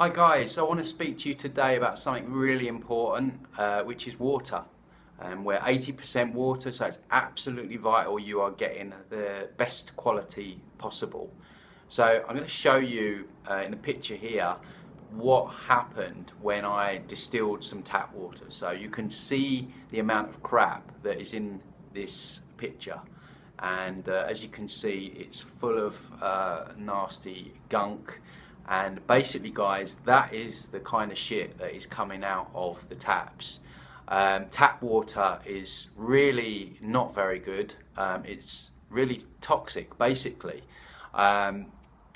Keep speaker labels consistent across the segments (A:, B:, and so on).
A: Hi guys, I want to speak to you today about something really important, which is water. We're 80% water, so it's absolutely vital you are getting the best quality possible. So I'm going to show you in the picture here what happened when I distilled some tap water. So you can see the amount of crap that is in this picture. And as you can see, it's full of nasty gunk. And basically, guys, that is the kind of shit that is coming out of the taps. Tap water is really not very good. It's really toxic, basically.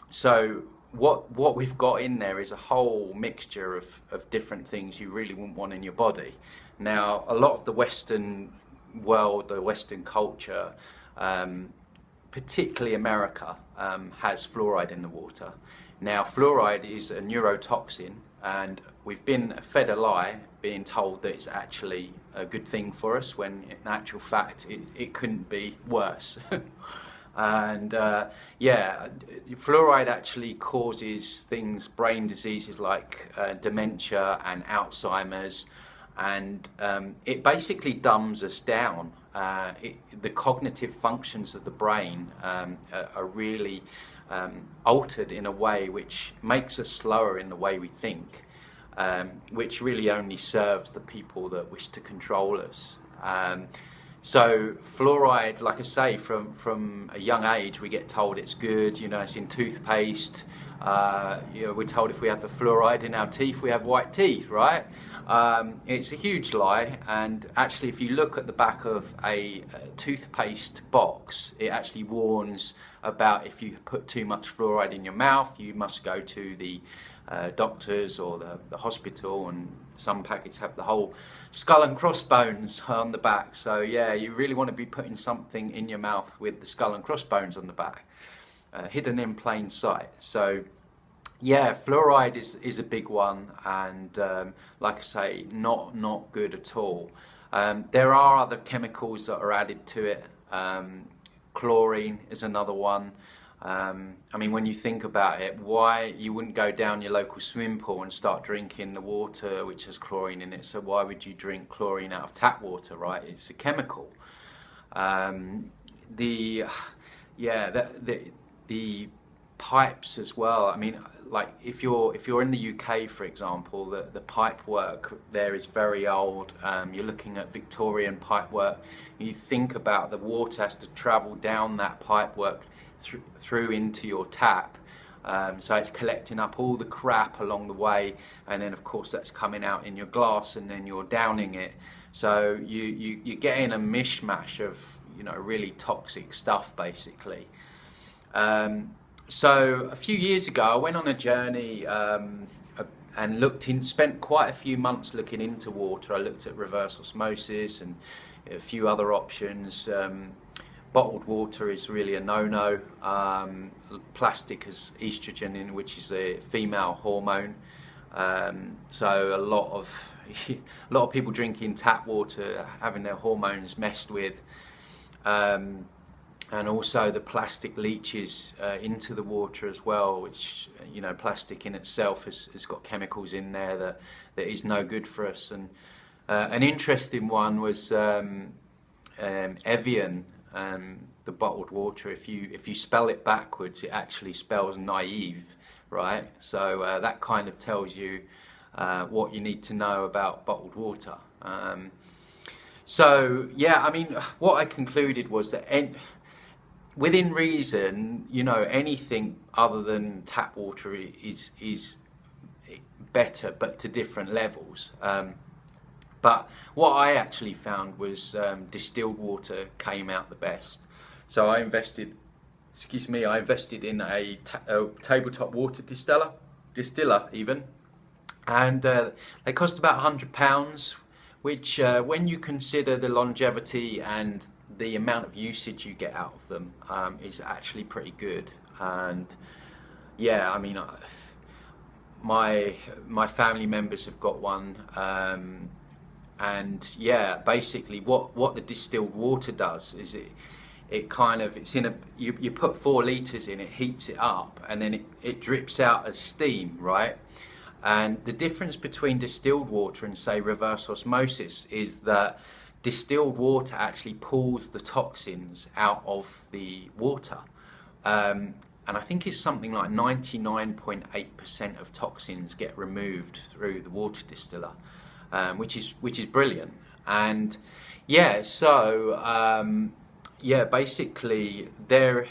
A: So what we've got in there is a whole mixture of different things you really wouldn't want in your body. Now, a lot of the Western world, the Western culture, particularly America, has fluoride in the water. Now, fluoride is a neurotoxin, and we've been fed a lie being told that it's actually a good thing for us, when in actual fact it couldn't be worse. And yeah, fluoride actually causes things, brain diseases like dementia and Alzheimer's, and it basically dumbs us down. The cognitive functions of the brain are really altered in a way which makes us slower in the way we think, which really only serves the people that wish to control us. So fluoride, like I say, from a young age we get told it's good. You know, it's in toothpaste. You know, we're told if we have the fluoride in our teeth, we have white teeth, right? It's a huge lie, and actually if you look at the back of a toothpaste box, it actually warns about if you put too much fluoride in your mouth, you must go to the doctors or the hospital, and some packets have the whole skull and crossbones on the back. So yeah, you really want to be putting something in your mouth with the skull and crossbones on the back, hidden in plain sight. So yeah, fluoride is a big one, and like I say, not good at all. There are other chemicals that are added to it. Chlorine is another one. I mean, when you think about it, why you wouldn't go down your local swimming pool and start drinking the water which has chlorine in it? So why would you drink chlorine out of tap water, right? It's a chemical. The pipes as well. I mean, like if you're in the UK, for example, the pipe work there is very old. You're looking at Victorian pipe work. You think about the water has to travel down that pipe work through into your tap. So it's collecting up all the crap along the way, and then of course that's coming out in your glass, and then you're downing it. So you're getting a mishmash of, you know, really toxic stuff, basically. So a few years ago, I went on a journey and spent quite a few months looking into water. I looked at reverse osmosis and a few other options. Bottled water is really a no-no. Plastic has estrogen in, which is a female hormone. So a lot of people drinking tap water are having their hormones messed with. And also the plastic leaches into the water as well, which, you know, plastic in itself has got chemicals in there that is no good for us. And an interesting one was Evian, the bottled water. If you spell it backwards, it actually spells naive, right? So that kind of tells you what you need to know about bottled water. So yeah, I mean, what I concluded was that within reason, you know, anything other than tap water is better, but to different levels. But what I actually found was distilled water came out the best. So I invested in a tabletop water distiller even, and they cost about £100, which when you consider the longevity and the amount of usage you get out of them, is actually pretty good. And yeah, I mean, my family members have got one, and yeah, basically what the distilled water does is you put 4 litres in, it heats it up, and then it drips out as steam, right? And the difference between distilled water and, say, reverse osmosis is that distilled water actually pulls the toxins out of the water. And I think it's something like 99.8% of toxins get removed through the water distiller, which is brilliant. And yeah, so basically they're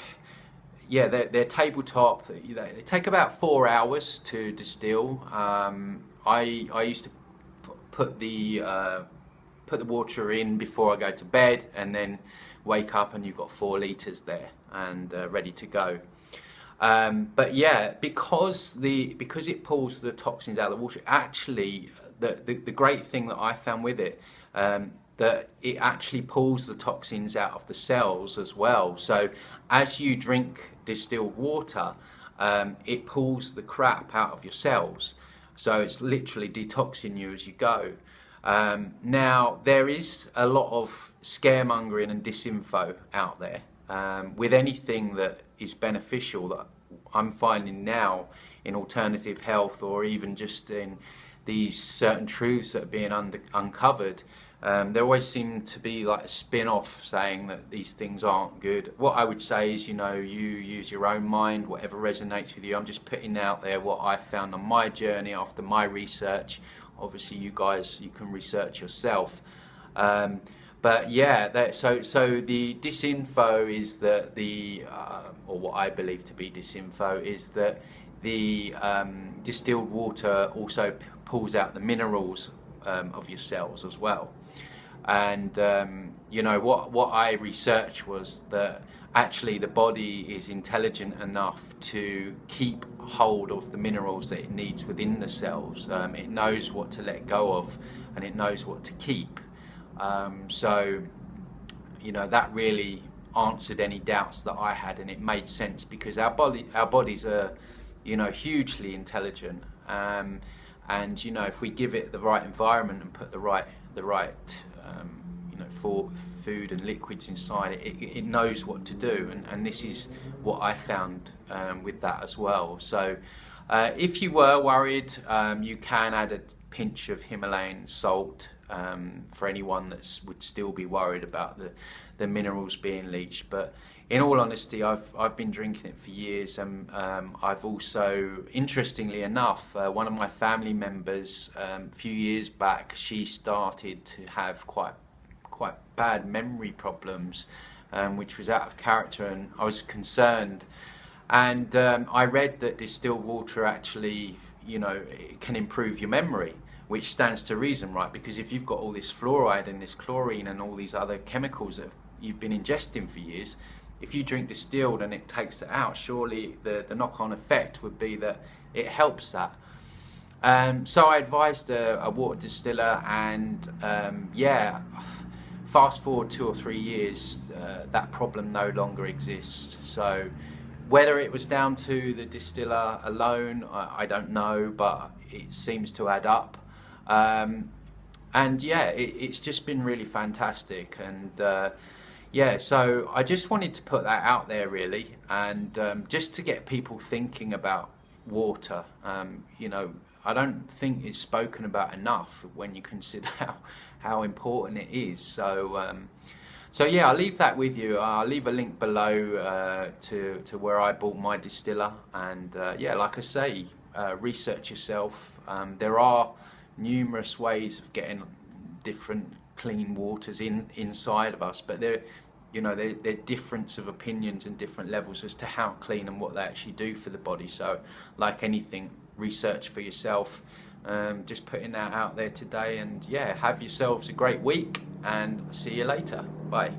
A: tabletop. They take about 4 hours to distill. I used to put the water in before I go to bed, and then wake up and you've got 4 litres there and ready to go. But yeah, because it pulls the toxins out of the water, actually the great thing that I found with it, that it actually pulls the toxins out of the cells as well. So as you drink distilled water, it pulls the crap out of your cells. So it's literally detoxing you as you go. Now, there is a lot of scaremongering and disinfo out there with anything that is beneficial, that I'm finding now in alternative health, or even just in these certain truths that are being uncovered. There always seem to be like a spin-off saying that these things aren't good. What I would say is, you use your own mind, whatever resonates with you. I'm just putting out there what I found on my journey after my research. Obviously, you guys, you can research yourself. But yeah, so the disinfo is that or what I believe to be disinfo is that the distilled water also pulls out the minerals of your cells as well. And what I researched was that actually the body is intelligent enough to keep hold of the minerals that it needs within the cells. It knows what to let go of, and it knows what to keep. So that really answered any doubts that I had, and it made sense, because our bodies are hugely intelligent, and if we give it the right environment and put the right for food and liquids inside it, it knows what to do, and this is what I found with that as well. So if you were worried, you can add a pinch of Himalayan salt for anyone that would still be worried about the minerals being leached. But in all honesty, I've been drinking it for years, and I've also, interestingly enough, one of my family members a few years back, she started to have quite bad memory problems, which was out of character, and I was concerned. And I read that distilled water actually, it can improve your memory, which stands to reason, right? Because if you've got all this fluoride and this chlorine and all these other chemicals that you've been ingesting for years, if you drink distilled and it takes it out, surely the knock-on effect would be that it helps that. So I advised a water distiller, and fast forward 2 or 3 years, that problem no longer exists. So whether it was down to the distiller alone, I don't know, but it seems to add up. And yeah, it's just been really fantastic. And so I just wanted to put that out there, really, and just to get people thinking about water. I don't think it's spoken about enough when you consider how important it is. So yeah, I'll leave that with you. I'll leave a link below to where I bought my distiller, and like I say, research yourself. There are numerous ways of getting different clean waters inside of us, but they're difference of opinions and different levels as to how clean and what they actually do for the body. So like anything, research for yourself. Just putting that out there today, and yeah, have yourselves a great week, and see you later. Bye.